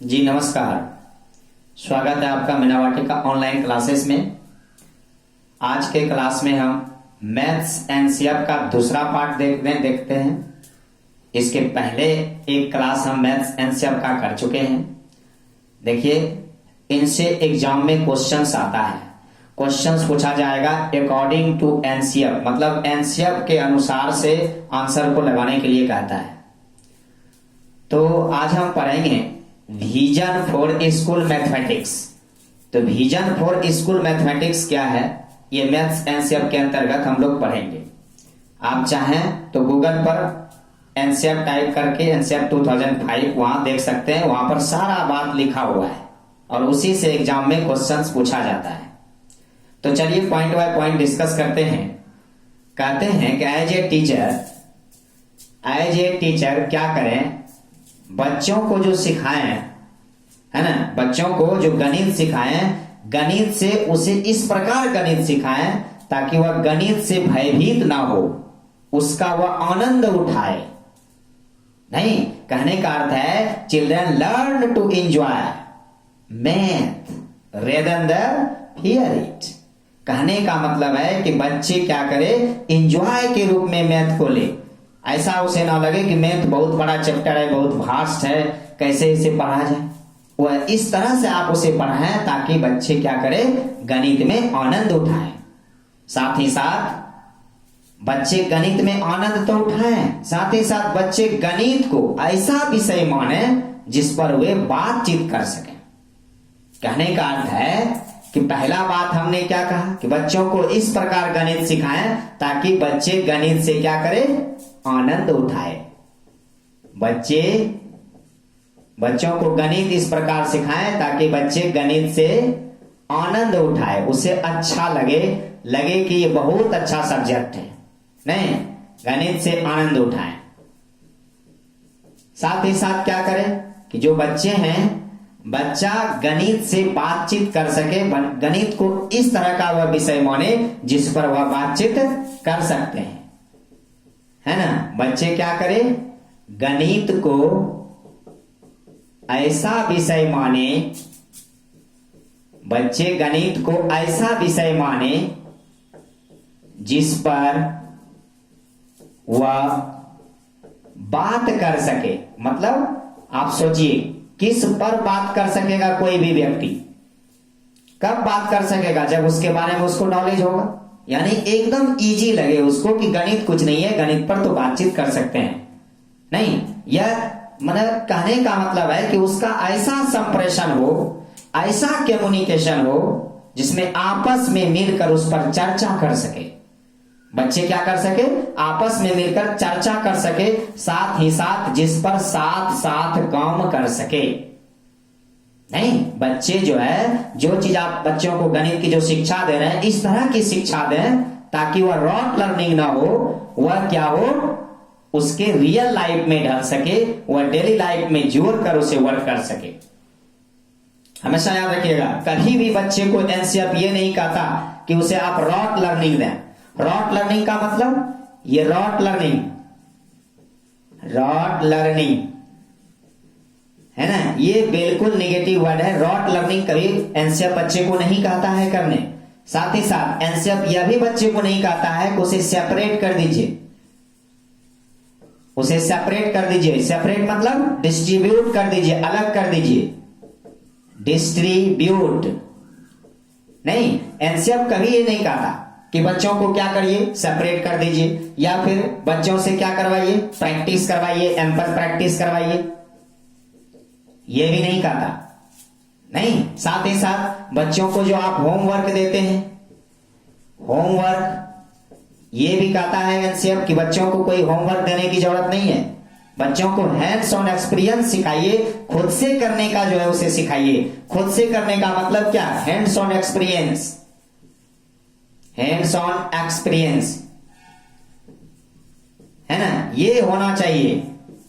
जी नमस्कार। स्वागत है आपका मीना वाटिका ऑनलाइन क्लासेस में। आज के क्लास में हम मैथ्स एनसीएफ का दूसरा पार्ट देखते हैं। इसके पहले एक क्लास हम मैथ्स एनसीएफ का कर चुके हैं। देखिए, इनसे एग्जाम में क्वेश्चंस आता है। क्वेश्चंस पूछा जाएगा अकॉर्डिंग टू एनसीएफ, मतलब एनसीएफ के अनुसार से आंसर को लगाने के लिए कहता है। तो आज हम पढ़ेंगे विजन फॉर स्कूल मैथमेटिक्स। तो विजन फॉर स्कूल मैथमेटिक्स क्या है, ये मैथ्स एनसीएफ के अंतर्गत हम लोग पढ़ेंगे। आप चाहें तो गूगल पर एनसीएफ टाइप करके एनसीएफ 2005 वहां देख सकते हैं। वहां पर सारा बात लिखा हुआ है और उसी से एग्जाम में क्वेश्चंस पूछा जाता है। तो चलिए पॉइंट बाय पॉइंट डिस्कस करते हैं। कहते हैं कि एज ए टीचर क्या करें, बच्चों को जो सिखाएं, है ना, बच्चों को जो गणित सिखाएं, गणित से उसे इस प्रकार गणित सिखाएं ताकि वह गणित से भयभीत ना हो, उसका वह आनंद उठाए। नहीं, कहने का अर्थ है children learn to enjoy math rather than fear it. कहने का मतलब है कि बच्चे क्या करें, एंजॉय के रूप में मैथ को ले। ऐसा उसे ना लगे कि मैथ बहुत बड़ा चैप्टर है, बहुत वास्ट है, कैसे इसे पढ़ा जाए। वह इस तरह से आप उसे पढ़ाएं ताकि बच्चे क्या करें, गणित में आनंद उठाएं। साथ ही साथ बच्चे गणित में आनंद तो उठाएं, साथ ही साथ बच्चे गणित को ऐसा विषय माने जिस पर वे बातचीत कर सकें। कहने का अर्थ है कि पहला बात हमने क्या कहा कि बच्चों को इस प्रकार गणित सिखाएं ताकि बच्चे गणित से क्या करें, आनंद उठाए। बच्चों को गणित इस प्रकार सिखाएं ताकि बच्चे गणित से आनंद उठाए, उसे अच्छा लगे कि ये बहुत अच्छा सब्जेक्ट है। नहीं, गणित से आनंद उठाएं। साथ ही साथ क्या करें कि जो बच्चे हैं, बच्चा गणित से बातचीत कर सके, गणित को इस तरह का वह विषय माने जिस पर वह बातचीत कर सकते हैं, है ना। बच्चे क्या करें, गणित को ऐसा विषय माने, बच्चे गणित को ऐसा विषय माने जिस पर वह बात कर सके। मतलब आप सोचिए, किस पर बात कर सकेगा कोई भी व्यक्ति, कब बात कर सकेगा, जब उसके बारे में उसको नॉलेज होगा, यानी एकदम इजी लगे उसको कि गणित कुछ नहीं है, गणित पर तो बातचीत कर सकते हैं। नहीं, यह मतलब कहने का मतलब है कि उसका ऐसा संप्रेषण हो, ऐसा कम्युनिकेशन हो जिसमें आपस में मिलकर उस पर चर्चा कर सके। बच्चे क्या कर सके, आपस में मिलकर चर्चा कर सके, साथ ही साथ जिस पर साथ साथ काम कर सके। नहीं, बच्चे जो है, जो चीज आप बच्चों को गणित की जो शिक्षा दे रहे हैं, इस तरह की शिक्षा दें ताकि वह रॉट लर्निंग ना हो, वह क्या हो, उसके रियल लाइफ में ढल सके, वह डेली लाइफ में जोड़कर उसे वर्क कर सके। हमेशा याद रखिएगा, कभी भी बच्चे को एनसीएफ ये नहीं कहता कि उसे आप रॉट लर्निंग दें। रॉट लर्निंग का मतलब, ये रॉट लर्निंग है ना, ये बिल्कुल निगेटिव वर्ड है। रॉट लर्निंग कभी एनसीएफ बच्चे को नहीं कहता है करने। साथ ही साथ एनसीएफ यह भी बच्चे को नहीं कहता है कि उसे सेपरेट कर दीजिए, उसे सेपरेट कर दीजिए। सेपरेट मतलब डिस्ट्रीब्यूट कर दीजिए, अलग कर दीजिए, डिस्ट्रीब्यूट नहीं। एनसीएफ कभी ये नहीं कहता कि बच्चों को क्या करिए, सेपरेट कर दीजिए, या फिर बच्चों से क्या करवाइए, प्रैक्टिस करवाइए, एम्पल प्रैक्टिस करवाइए, ये भी नहीं कहता। नहीं, साथ ही साथ बच्चों को जो आप होमवर्क देते हैं, होमवर्क ये भी कहता है एनसीएफ कि बच्चों को कोई होमवर्क देने की जरूरत नहीं है। बच्चों को हैंड्स ऑन एक्सपीरियंस सिखाइए, खुद से करने का जो है उसे सिखाइए। खुद से करने का मतलब क्या, hands on experience, hands on experience, है ना, ये होना चाहिए,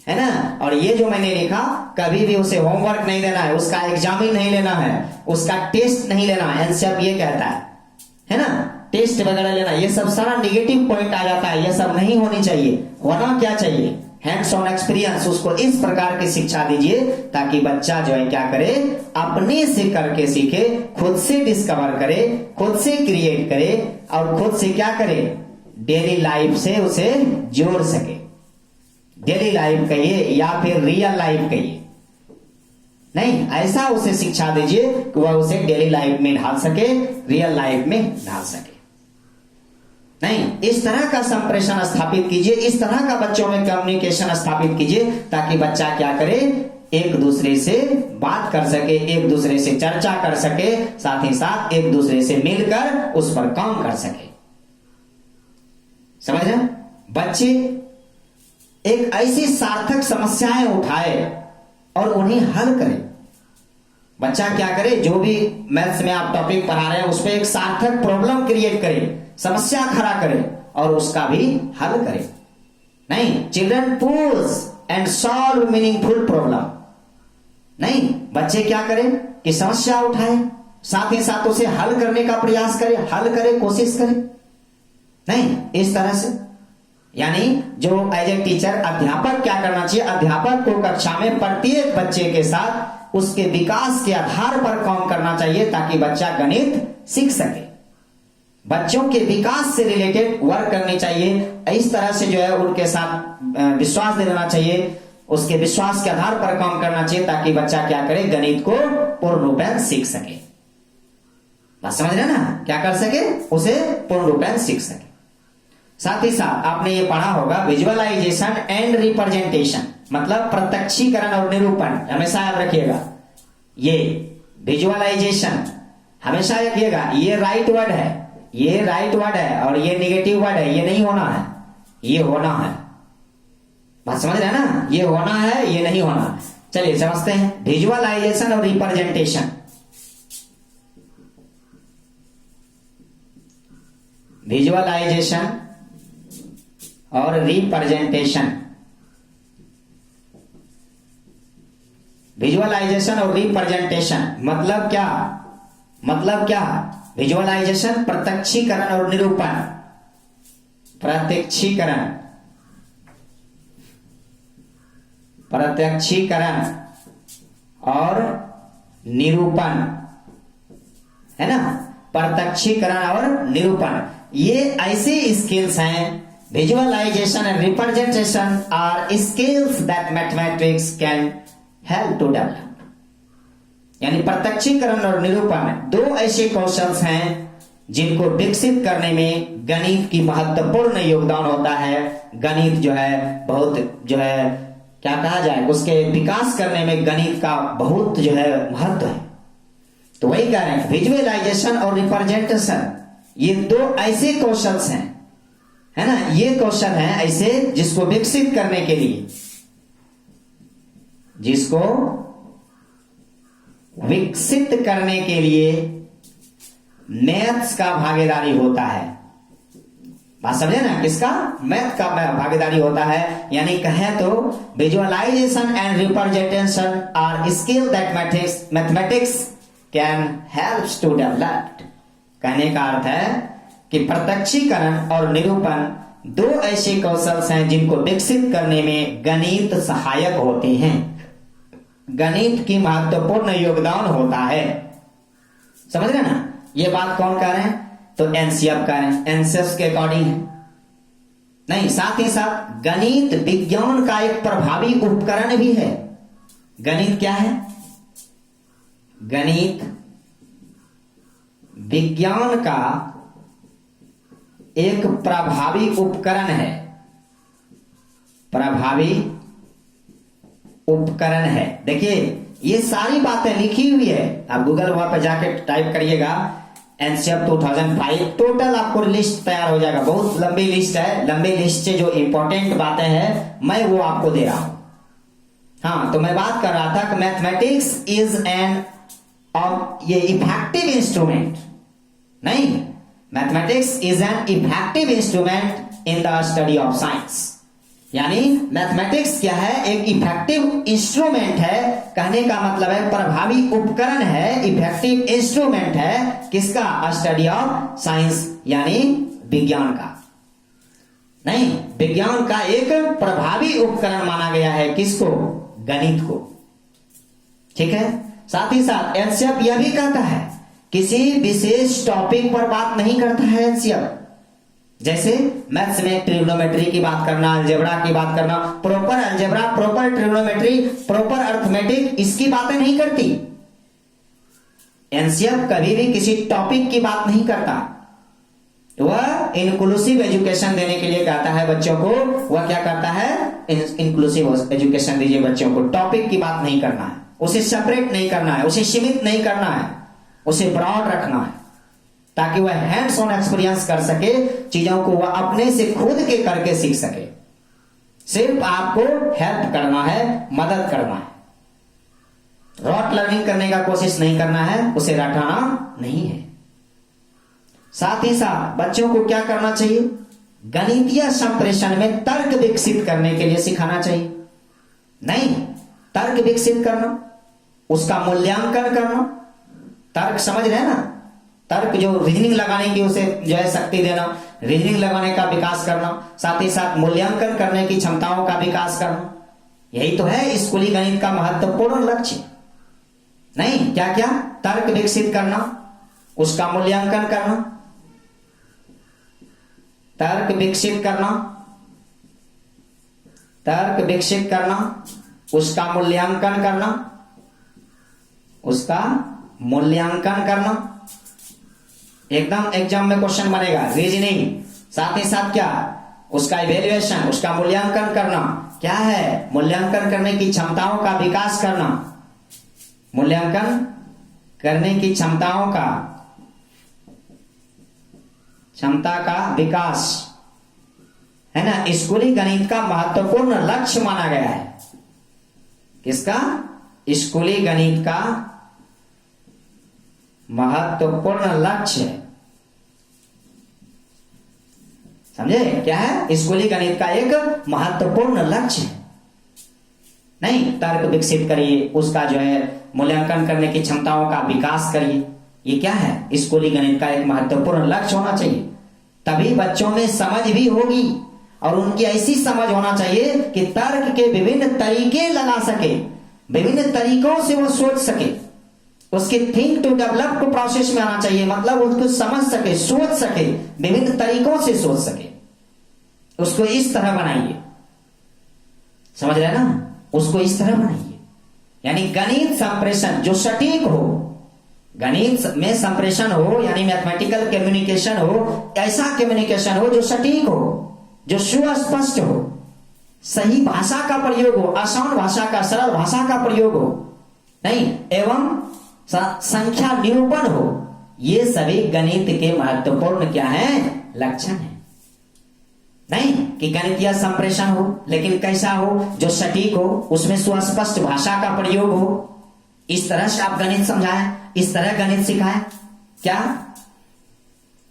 है ना। और ये जो मैंने लिखा, कभी भी उसे होमवर्क नहीं देना है, उसका एग्जामिन नहीं लेना है, उसका टेस्ट नहीं लेना है। एनसीएफ ये कहता है ना, टेस्ट वगैरह लेना, ये सब सारा निगेटिव पॉइंट आ जाता है। ये सब नहीं होनी चाहिए। होना क्या चाहिए, हैंड्स ऑन एक्सपीरियंस, उसको इस प्रकार की शिक्षा दीजिए ताकि बच्चा जो है क्या करे, अपने से करके सीखे, खुद से डिस्कवर करे, खुद से क्रिएट करे और खुद से क्या करे, डेली लाइफ से उसे जोड़ सके। डेली लाइफ कहिए या फिर रियल लाइफ कहिए, नहीं, ऐसा उसे शिक्षा दीजिए कि वह उसे डेली लाइफ में ढाल सके, रियल लाइफ में ढाल सके। नहीं, इस तरह का संप्रेषण स्थापित कीजिए, इस तरह का बच्चों में कम्युनिकेशन स्थापित कीजिए ताकि बच्चा क्या करे, एक दूसरे से बात कर सके, एक दूसरे से चर्चा कर सके, साथ ही साथ एक दूसरे से मिलकर उस पर काम कर सके। समझ रहे? बच्चे एक ऐसी सार्थक समस्याएं उठाए और उन्हें हल करें। बच्चा क्या करे, जो भी मैथ्स में आप टॉपिक पढ़ा रहे हैं उस पर एक सार्थक प्रॉब्लम क्रिएट करे, समस्या खड़ा करे और उसका भी हल करे। नहीं, children pose and solve meaningful problem. नहीं, बच्चे क्या करें कि समस्या उठाए, साथ ही साथ उसे हल करने का प्रयास करे, हल करे, कोशिश करे। नहीं, इस तरह से, यानी जो एज ए टीचर अध्यापक क्या करना चाहिए, अध्यापक को कक्षा में प्रत्येक बच्चे के साथ उसके विकास के आधार पर काम करना चाहिए ताकि बच्चा गणित सीख सके। बच्चों के विकास से रिलेटेड वर्क करनी चाहिए। इस तरह से जो है उनके साथ विश्वास देना चाहिए, उसके विश्वास के आधार पर काम करना चाहिए ताकि बच्चा क्या करे, गणित को पूर्ण रूपेण सीख सके। बात समझ रहे ना, क्या कर सके, उसे पूर्ण रूपेण सीख सके। साथ ही साथ आपने ये पढ़ा होगा विजुअलाइजेशन एंड रिप्रेजेंटेशन, मतलब प्रत्यक्षीकरण और निरूपण। हमेशा याद रखिएगा, ये विजुअलाइजेशन हमेशा रखिएगा, ये राइट वर्ड है, ये राइट वर्ड है और ये निगेटिव वर्ड है, ये नहीं होना है, ये होना है। बात समझ रहे हैं ना, ये होना है, ये नहीं होना। चलिए समझते हैं विजुअलाइजेशन और रिप्रेजेंटेशन। विजुअलाइजेशन और रिप्रेजेंटेशन, विजुअलाइजेशन और रिप्रेजेंटेशन मतलब क्या, मतलब क्या, विजुअलाइजेशन प्रत्यक्षीकरण और निरूपण, प्रत्यक्षीकरण, प्रत्यक्षीकरण और निरूपण, है ना, प्रत्यक्षीकरण और निरूपण, ये ऐसे स्किल्स हैं। Visualisation and representation are skills that mathematics can help to develop. यानी प्रत्यक्षीकरण और निरूपण दो ऐसे कौशल्स हैं जिनको विकसित करने में गणित की महत्वपूर्ण योगदान होता है। गणित जो है बहुत जो है क्या कहा जाए, उसके विकास करने में गणित का बहुत जो है महत्व है। तो वही कह रहे हैं विजुअलाइजेशन और रिप्रेजेंटेशन, ये दो ऐसे कौशल्स हैं, है ना, ये कौशल हैं ऐसे जिसको विकसित करने के लिए, जिसको विकसित करने के लिए मैथ्स का भागीदारी होता है। बात समझे ना, किसका, मैथ का भागीदारी होता है। यानी कहें तो visualisation and representation are skill that mathematics can help to develop. कहने का अर्थ है कि प्रत्यक्षीकरण और निरूपण दो ऐसे कौशल हैं जिनको विकसित करने में गणित सहायक होते हैं, गणित की महत्वपूर्ण योगदान होता है। समझ रहे ना, ये बात कौन कह रहे हैं, तो एनसीएफ कह रहे हैं, एनसीएफ के अकॉर्डिंग है। नहीं, साथ ही साथ गणित विज्ञान का एक प्रभावी उपकरण भी है। गणित क्या है, गणित विज्ञान का एक प्रभावी उपकरण है, प्रभावी उपकरण है। देखिए ये सारी बातें लिखी हुई है, आप गूगल वहां पर जाके टाइप करिएगा एनसीएफ 2005, टोटल आपको लिस्ट तैयार हो जाएगा। बहुत लंबी लिस्ट है, लंबी लिस्ट से जो इंपॉर्टेंट बातें हैं मैं वो आपको दे रहा हूं। हाँ, तो मैं बात कर रहा था कि मैथमेटिक्स इज एन ये इफेक्टिव इंस्ट्रूमेंट, नहीं, mathematics is an effective instrument in the study of science. यानी मैथमेटिक्स क्या है, एक इफेक्टिव इंस्ट्रूमेंट है। कहने का मतलब है प्रभावी उपकरण है, इफेक्टिव इंस्ट्रूमेंट है किसका, स्टडी ऑफ साइंस, यानी विज्ञान का। नहीं, विज्ञान का एक प्रभावी उपकरण माना गया है। किसको? गणित को। ठीक है। साथ ही साथ एनसीएफ यह भी कहता है किसी विशेष टॉपिक पर बात नहीं करता है एनसीएफ। जैसे मैथ्स में ट्रिग्नोमेट्री की बात करना, अलजेब्रा की बात करना, proper algebra, proper trigonometry, proper arithmetic, इसकी बातें नहीं करती। एनसीएफ कभी भी किसी टॉपिक की बात नहीं करता। वह इंक्लूसिव एजुकेशन देने के लिए कहता है बच्चों को। वह क्या करता है? इंक्लूसिव एजुकेशन दीजिए बच्चों को। टॉपिक की बात नहीं करना है, उसे सेपरेट नहीं करना है, उसे सीमित नहीं करना है, उसे ब्रॉड रखना है, ताकि वह हैंड्स ऑन एक्सपीरियंस कर सके चीजों को, वह अपने से खुद के करके सीख सके। सिर्फ आपको हेल्प करना है, मदद करना है। रॉट लर्निंग करने का कोशिश नहीं करना है, उसे रटाना नहीं है। साथ ही साथ बच्चों को क्या करना चाहिए? गणितीय संप्रेषण में तर्क विकसित करने के लिए सिखाना चाहिए। नहीं, तर्क विकसित करना, उसका मूल्यांकन करना। तर्क समझ रहे हैं ना? तर्क जो रीजनिंग लगाने की उसे जो है शक्ति देना, रीजनिंग लगाने का विकास करना, साथ ही साथ मूल्यांकन करने की क्षमताओं का विकास करना। यही तो है स्कूली गणित का महत्वपूर्ण लक्ष्य। नहीं, क्या क्या? तर्क विकसित करना, उसका मूल्यांकन करना, तर्क विकसित करना, तर्क विकसित करना, उसका मूल्यांकन करना, उसका मूल्यांकन करना। एकदम एग्जाम में क्वेश्चन बनेगा। रीजनिंग, साथ ही साथ क्या? उसका इवेल्युएशन, उसका मूल्यांकन करना। क्या है? मूल्यांकन करने की क्षमताओं का विकास करना, मूल्यांकन करने की क्षमता का विकास, है ना? स्कूली गणित का महत्वपूर्ण लक्ष्य माना गया है। किसका? स्कूली गणित का महत्वपूर्ण लक्ष्य। समझे? क्या है? स्कूली गणित का एक महत्वपूर्ण लक्ष्य है। नहीं, तर्क विकसित करिए, उसका जो है मूल्यांकन करने की क्षमताओं का विकास करिए। ये क्या है? स्कूली गणित का एक महत्वपूर्ण लक्ष्य होना चाहिए। तभी बच्चों में समझ भी होगी, और उनकी ऐसी समझ होना चाहिए कि तर्क के विभिन्न तरीके लगा सके, विभिन्न तरीकों से वो सोच सके। उसके थिंक टू डेवलप को प्रोसेस में आना चाहिए, मतलब उसको समझ सके, सोच सके, विभिन्न तरीकों से सोच सके। उसको इस तरह बनाइए। समझ रहे ना? उसको इस तरह बनाइए। यानी गणित संप्रेषण जो सटीक हो, गणित में संप्रेषण हो, यानी मैथमेटिकल कम्युनिकेशन हो, ऐसा कम्युनिकेशन हो जो सटीक हो, जो सुस्पष्ट हो, सही भाषा का प्रयोग हो, आसान भाषा का, सरल भाषा का प्रयोग हो, नहीं, एवं संख्या निरूपण हो। ये सभी गणित के महत्वपूर्ण क्या है? लक्षण है। नहीं कि गणितीय संप्रेषण हो, लेकिन कैसा हो? जो सटीक हो, उसमें सुस्पष्ट भाषा का प्रयोग हो। इस तरह से आप गणित समझाएं, इस तरह गणित सिखाएं। क्या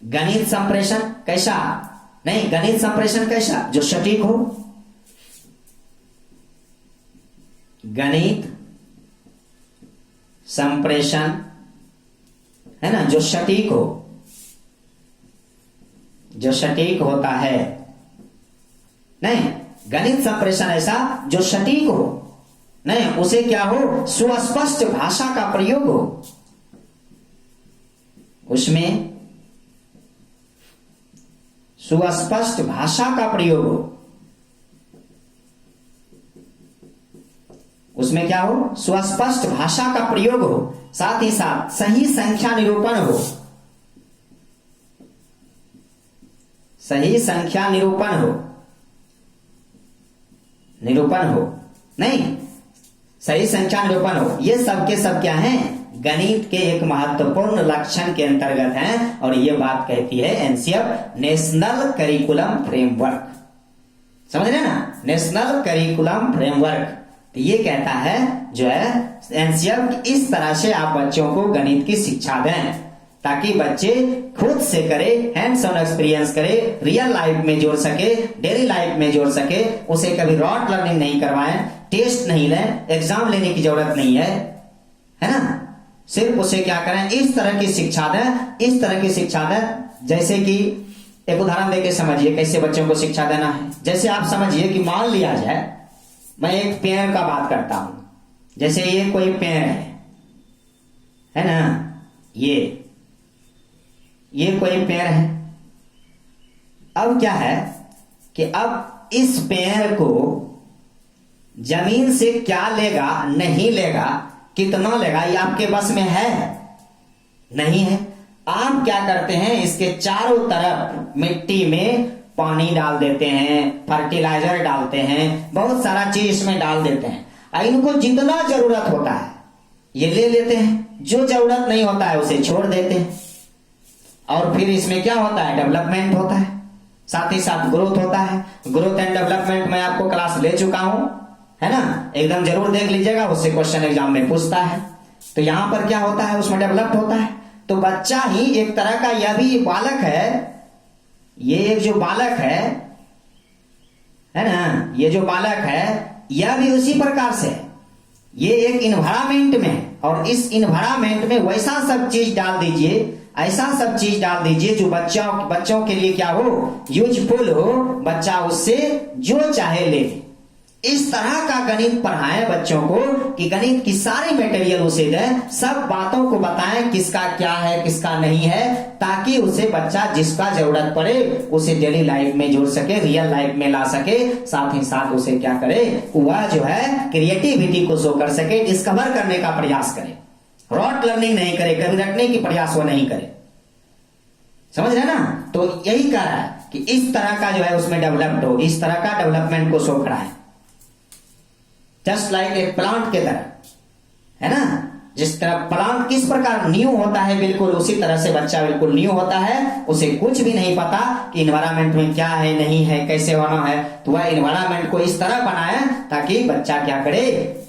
गणित संप्रेषण कैसा? नहीं, गणित संप्रेषण कैसा? जो सटीक हो। गणित संप्रेषण, है ना, जो सटीक हो, जो सटीक होता है। नहीं, गणित संप्रेषण ऐसा जो सटीक हो, नहीं, उसे क्या हो? सुस्पष्ट भाषा का प्रयोग हो, उसमें सुस्पष्ट भाषा का प्रयोग हो, उसमें क्या हो? सुस्पष्ट भाषा का प्रयोग हो। साथ ही साथ सही संख्या निरूपण हो, सही संख्या निरूपण हो, निरूपण हो, नहीं, सही संख्या निरूपण हो। ये सब के सब क्या हैं? गणित के एक महत्वपूर्ण लक्षण के अंतर्गत हैं। और ये बात कहती है एनसीएफ, नेशनल करिकुलम फ्रेमवर्क। समझ रहे ना? National curriculum framework. तो ये कहता है जो है एनसीएफ, इस तरह से आप बच्चों को गणित की शिक्षा दें, ताकि बच्चे खुद से करे, हैंड्स ऑन एक्सपीरियंस करे, रियल लाइफ में जोड़ सके, डेली लाइफ में जोड़ सके। उसे कभी रॉट लर्निंग नहीं करवाएं, टेस्ट नहीं लें, एग्जाम लेने की जरूरत नहीं है ना? सिर्फ उसे क्या करें? इस तरह की शिक्षा दें, इस तरह की शिक्षा दें, जैसे कि एक उदाहरण देके समझिए कैसे बच्चों को शिक्षा देना है। जैसे आप समझिए कि मान लिया जाए मैं एक पेड़ का बात करता हूं, जैसे ये कोई पेड़ है ना, ये कोई पेड़ है। अब क्या है कि अब इस पेड़ को जमीन से क्या लेगा नहीं लेगा, कितना लेगा, ये आपके बस में है नहीं है। आप क्या करते हैं, इसके चारों तरफ मिट्टी में पानी डाल देते हैं, फर्टिलाइजर डालते हैं, बहुत सारा चीज इसमें डाल देते हैं। इनको जितना जरूरत होता है ये ले लेते हैं, जो जरूरत नहीं होता है उसे छोड़ देते हैं। और फिर इसमें क्या होता है, डेवलपमेंट होता है, साथ ही साथ ग्रोथ होता है। ग्रोथ एंड डेवलपमेंट मैं आपको क्लास ले चुका हूं, है ना, एकदम जरूर देख लीजिएगा, उससे क्वेश्चन एग्जाम में पूछता है। तो यहां पर क्या होता है, उसमें डेवलप्ड होता है। तो बच्चा ही एक तरह का, यह भी बालक है, ये एक जो बालक है ना, ये जो बालक है यह भी उसी प्रकार से है। ये एक इन्वायरमेंट में, और इस इन्वायरमेंट में वैसा सब चीज डाल दीजिए, ऐसा सब चीज डाल दीजिए जो बच्चों के लिए क्या हो, यूजफुल हो, बच्चा उससे जो चाहे ले। इस तरह का गणित पढ़ाएं बच्चों को कि गणित की सारी मटेरियल उसे दें, सब बातों को बताएं किसका क्या है किसका नहीं है, ताकि उसे बच्चा जिसका जरूरत पड़े उसे डेली लाइफ में जोड़ सके, रियल लाइफ में ला सके। साथ ही साथ उसे क्या करे, वह जो है क्रिएटिविटी को शो कर सके, डिस्कवर करने का प्रयास करे, रॉट लर्निंग नहीं करे, कभी रटने की प्रयास वो नहीं करे। समझ रहे ना? तो यही कह रहा है कि इस तरह का जो है उसमें डेवलप्ड हो, इस तरह का डेवलपमेंट को शो कराए, जस्ट लाइक एक प्लांट के तरह, है ना। जिस तरह प्लांट किस प्रकार न्यू होता है, बिल्कुल उसी तरह से बच्चा बिल्कुल न्यू होता है। उसे कुछ भी नहीं पता कि इन्वायरमेंट में क्या है नहीं है, कैसे होना है, तो वह इन्वायरमेंट को इस तरह बनाए ताकि बच्चा क्या करे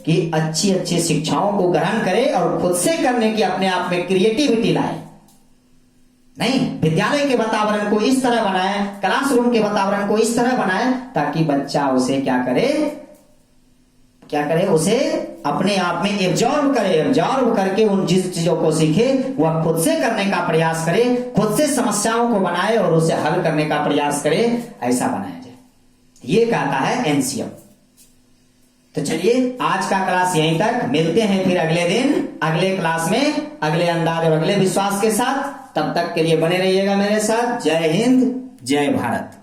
कि अच्छी अच्छी शिक्षाओं को ग्रहण करे और खुद से करने की अपने आप में क्रिएटिविटी लाए। नहीं, विद्यालय के वातावरण को इस तरह बनाए, क्लासरूम के वातावरण को इस तरह बनाए ताकि बच्चा उसे क्या करे, उसे अपने आप में एब्जॉर्ब करे, एब्जॉर्ब करके उन जिस चीजों को सीखे वह खुद से करने का प्रयास करे, खुद से समस्याओं को बनाए और उसे हल करने का प्रयास करे, ऐसा बनाया जाए। ये कहता है एनसीएम। तो चलिए आज का क्लास यहीं तक, मिलते हैं फिर अगले दिन अगले क्लास में अगले अंदाज और अगले विश्वास के साथ। तब तक के लिए बने रहिएगा मेरे साथ। जय हिंद, जय भारत।